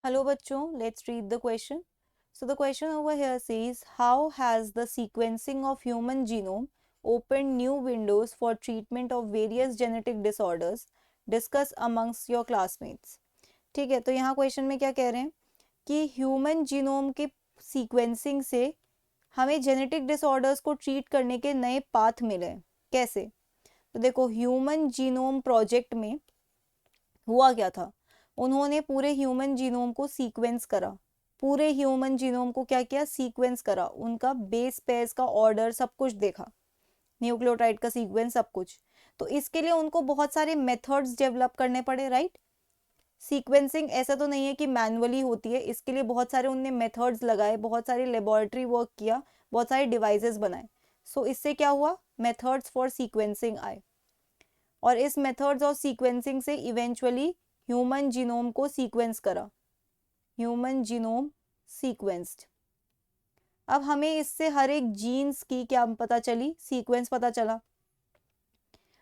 Hello बच्चों, let's read the question. So the question over here says, how has the sequencing of human genome opened new windows for treatment of various genetic disorders? Discuss amongst your classmates. ठीक है, तो यहाँ question में क्या कह रहे हैं कि ह्यूमन जीनोम के सीक्वेंसिंग से हमें जेनेटिक डिसऑर्डर्स को ट्रीट करने के नए पाथ मिले हैं. कैसे? तो देखो, ह्यूमन जीनोम प्रोजेक्ट में हुआ क्या था. उन्होंने पूरे ह्यूमन जीनोम को सीक्वेंस करा. पूरे ह्यूमन जीनोम को क्या किया? सीक्वेंस करा. उनका बेस पेयर्स का ऑर्डर सब कुछ देखा, न्यूक्लियोटाइड का सीक्वेंस सब कुछ. तो इसके लिए उनको बहुत सारे मेथड्स डेवलप करने पड़े, राइट. सीक्वेंसिंग ऐसा तो नहीं है कि मैनुअली होती है, इसके लिए बहुत सारे उनने मेथड्स लगाए, बहुत सारे लेबोरेटरी वर्क किया, बहुत सारे डिवाइसेस बनाए. सो इससे क्या हुआ? मेथड्स फॉर सीक्वेंसिंग आए, और इस मेथड्स ऑफ सीक्वेंसिंग से इवेंचुअली ह्यूमन जीनोम को सीक्वेंस करा. Human genome sequenced. अब हमें इससे हर एक जीन्स की क्या पता चली? सीक्वेंस पता चला.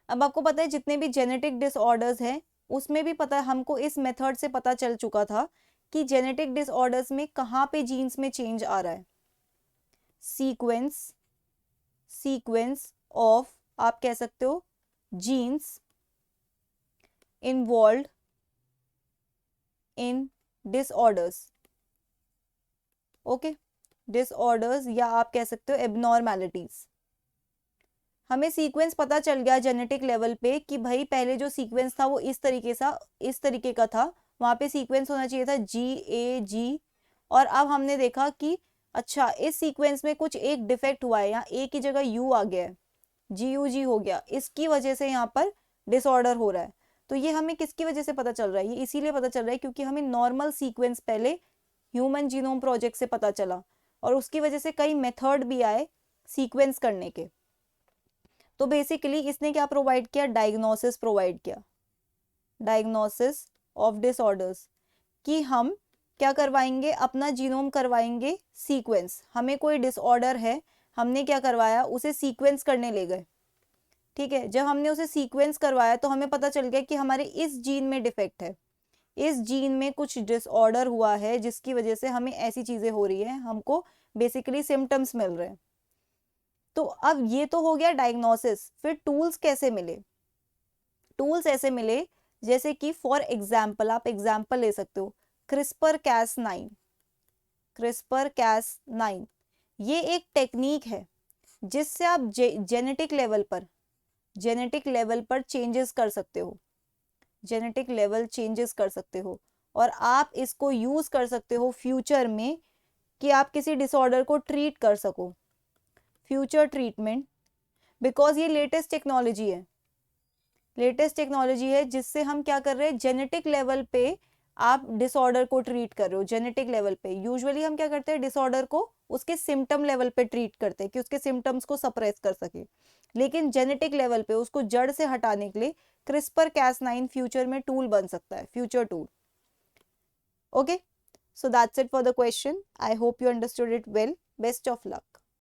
अब आपको पता है जितने भी जेनेटिक डिसऑर्डर्स हैं उसमें भी पता है, हमको इस मेथड से पता चल चुका था कि जेनेटिक डिसऑर्डर्स में कहाँ पे जीन्स में चेंज आ रहा है. सीक्वेंस ऑफ, आप कह सकते हो, jeans involve in disorders. Okay, disorders या आप कह सकते हो एबनॉर्मैलिटीज. हमें सीक्वेंस पता चल गया जेनेटिक लेवल पे कि भाई पहले जो सीक्वेंस था वो इस तरीके का था, वहां पे सीक्वेंस होना चाहिए था GAG. और अब हमने देखा कि अच्छा, इस सीक्वेंस में कुछ एक डिफेक्ट हुआ है, यहाँ A की जगह U आ गया है, GUG हो गया, इसकी वजह से यहाँ पर डिसऑर्डर हो रहा है. तो ये हमें किसकी वजह से पता चल रहा है? ये इसीलिए पता चल रहा है क्योंकि हमें नॉर्मल सीक्वेंस पहले ह्यूमन जीनोम प्रोजेक्ट से पता चला, और उसकी वजह से कई मेथड भी आए सीक्वेंस करने के. तो बेसिकली इसने क्या प्रोवाइड किया? डायग्नोसिस प्रोवाइड किया. डायग्नोसिस ऑफ डिसऑर्डर्स, कि हम क्या करवाएंगे? अपना जीनोम करवाएंगे सीक्वेंस. हमें कोई डिसऑर्डर है, हमने क्या करवाया? उसे सीक्वेंस करने ले गए. ठीक है, जब हमने उसे सीक्वेंस करवाया तो हमें पता चल गया कि हमारे इस जीन में डिफेक्ट है, इस जीन में कुछ डिसऑर्डर हुआ है जिसकी वजह से हमें ऐसी चीजें हो रही है, हमको बेसिकली सिम्टम्स मिल रहे हैं. तो अब ये तो हो गया डायग्नोसिस. फिर टूल्स कैसे मिले? टूल्स ऐसे मिले जैसे कि फॉर एग्जाम्पल, आप एग्जाम्पल ले सकते हो, CRISPR-Cas9. CRISPR-Cas9 ये एक टेक्निक है जिससे आप जेनेटिक लेवल पर चेंजेस कर सकते हो. जेनेटिक लेवल चेंजेस कर सकते हो, और आप इसको यूज कर सकते हो फ्यूचर में कि आप किसी डिसऑर्डर को ट्रीट कर सको. फ्यूचर ट्रीटमेंट, बिकॉज ये लेटेस्ट टेक्नोलॉजी है जिससे हम क्या कर रहे हैं? जेनेटिक लेवल पे आप डिसऑर्डर को ट्रीट कर रहे हो. जेनेटिक लेवल पे यूजुअली हम क्या करते हैं? डिसऑर्डर को उसके सिम्टम लेवल पे ट्रीट करते हैं कि उसके सिम्टम्स को सप्रेस कर सके. लेकिन जेनेटिक लेवल पे उसको जड़ से हटाने के लिए CRISPR-Cas9 फ्यूचर में टूल बन सकता है, future tool. Okay, so that's it for the question. I hope you understood it well. Best of luck.